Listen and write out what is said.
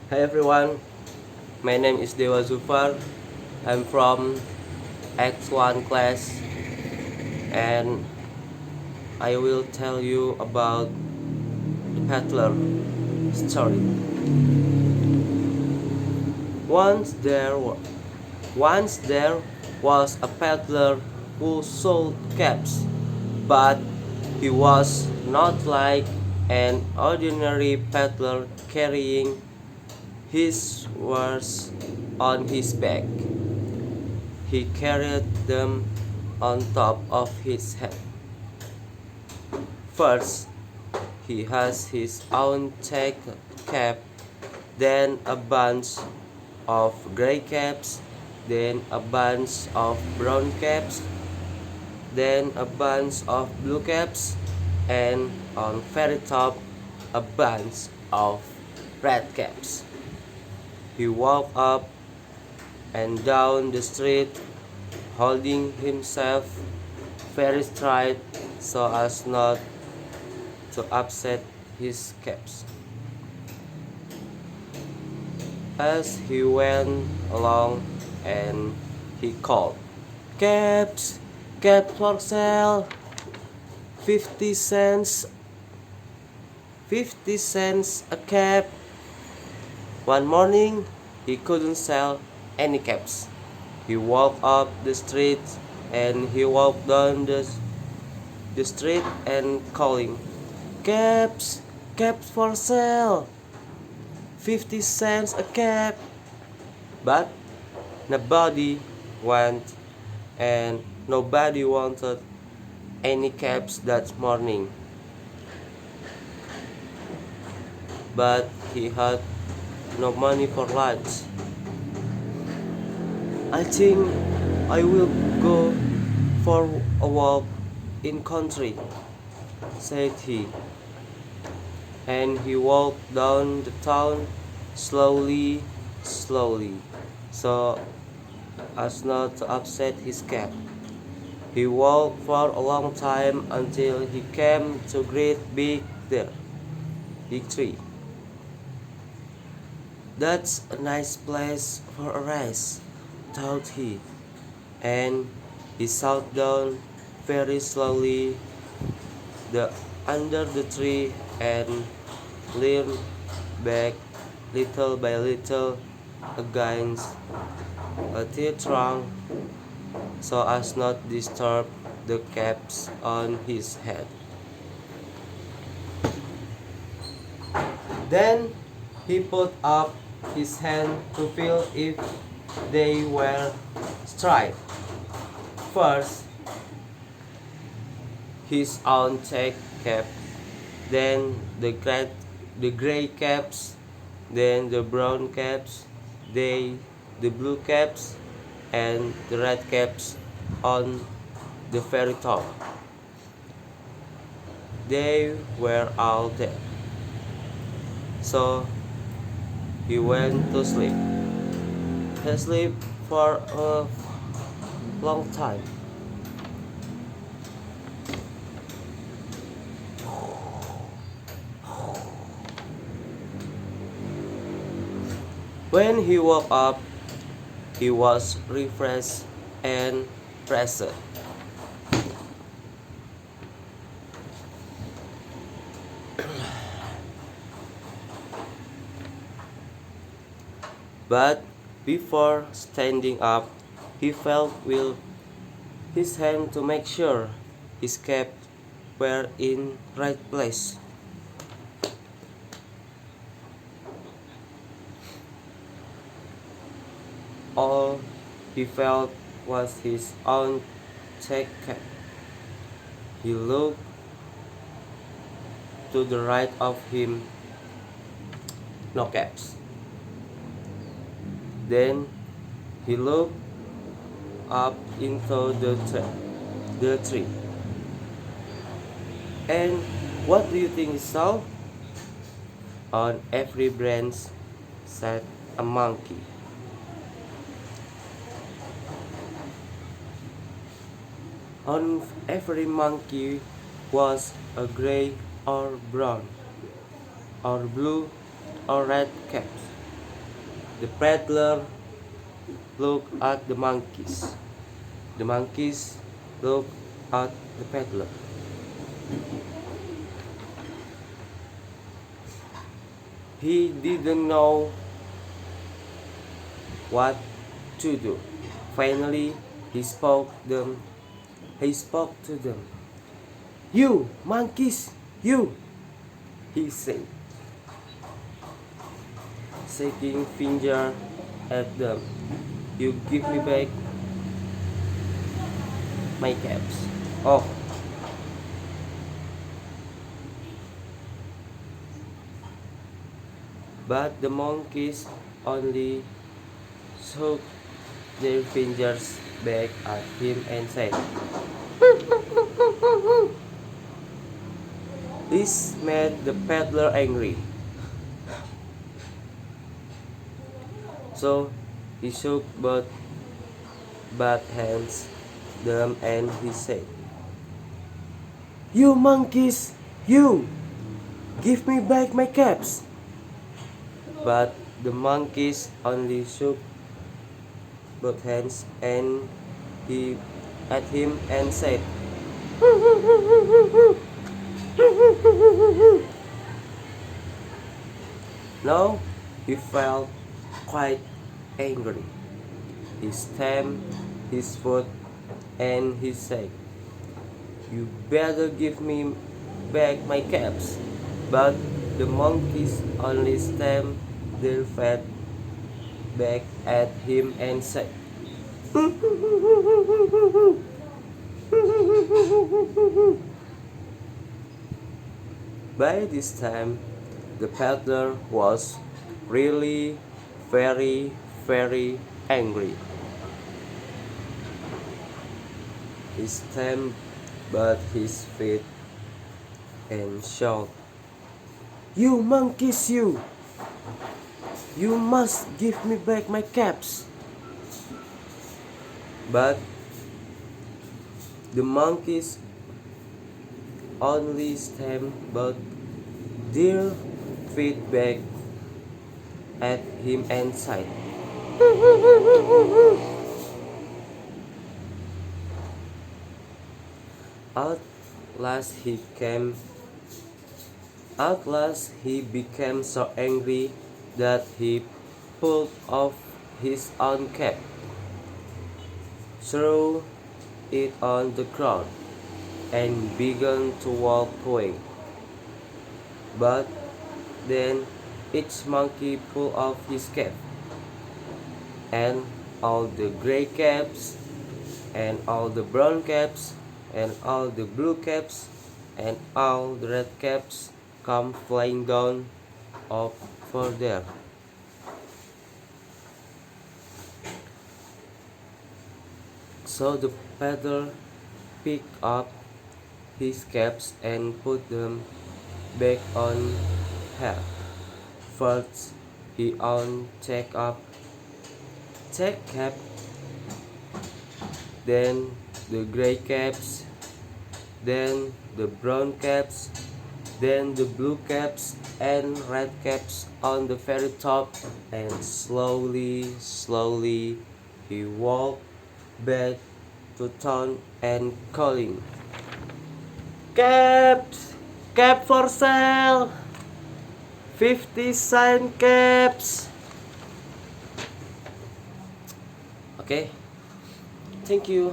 Hi everyone, my name is Dewa Zufar. I'm from X1 class and I will tell you about the peddler story. Once there, wa- once there was a peddler who sold caps, but he was not like an ordinary peddler carrying his wares on his back. He carried them on top of his head. First, he has his own check cap, then a bunch of gray caps, then a bunch of brown caps, then a bunch of blue caps, and on very top, a bunch of red caps. He walked up and down the street, holding himself very straight so as not to upset his caps. As he went along and he called, "Caps, caps for sale, 50 cents, 50 cents a cap." One morning, he couldn't sell any caps. He walked up the street and he walked down the street and calling, "Caps, caps for sale, 50 cents a cap." But nobody went and nobody wanted any caps that morning. But he had no money for lunch. "I think I will go for a walk in country," said he. And he walked down the town slowly, slowly, so as not to upset his cap. He walked for a long time until he came to a great big tree. "That's a nice place for a rest," thought he, and he sat down very slowly under the tree and leaned back little by little against a tree trunk so as not disturb the caps on his head. Then he put up his hand to feel if they were straight. First, his own check cap, then the gray caps, then the brown caps, the blue caps, and the red caps on the very top. They were all there. So he went to sleep. He slept for a long time. When he woke up, he was refreshed and present. But before standing up, he felt with his hand to make sure his cap were in right place. All he felt was his own check cap. He looked to the right of him, no caps. Then he looked up into the tree. And what do you think he saw? On every branch sat a monkey. On every monkey was a gray or brown or blue or red cap. The peddler looked at the monkeys. The monkeys looked at the peddler. He didn't know what to do. Finally, he spoke to them. "You monkeys, you," he said, shaking finger at them. "You give me back my caps." Oh, but the monkeys only shook their fingers back at him and said, this made the peddler angry. So he shook both hands them and he said, "You monkeys, you, give me back my caps." But the monkeys only shook both hands and he at him and said, now he felt quite angry. He stamped his foot and he said, "You better give me back my caps." But the monkeys only stamped their feet back at him and said, by this time, the peddler was really very, very angry. He stamped both his feet and shouted, "You monkeys, you! You must give me back my caps." But the monkeys only stamped both their feet back at him and sighed. At last he became so angry that he pulled off his own cap, threw it on the ground, and began to walk away. But then each monkey pulled off his cap, and all the gray caps, and all the brown caps, and all the blue caps, and all the red caps come flying down over there. So the peddler picked up his caps and put them back on her. First, he on take cap, then the gray caps, then the brown caps, then the blue caps and red caps on the very top, and slowly he walked back to town and calling, "Caps! Cap for sale! 50-cent caps!" Okay, thank you.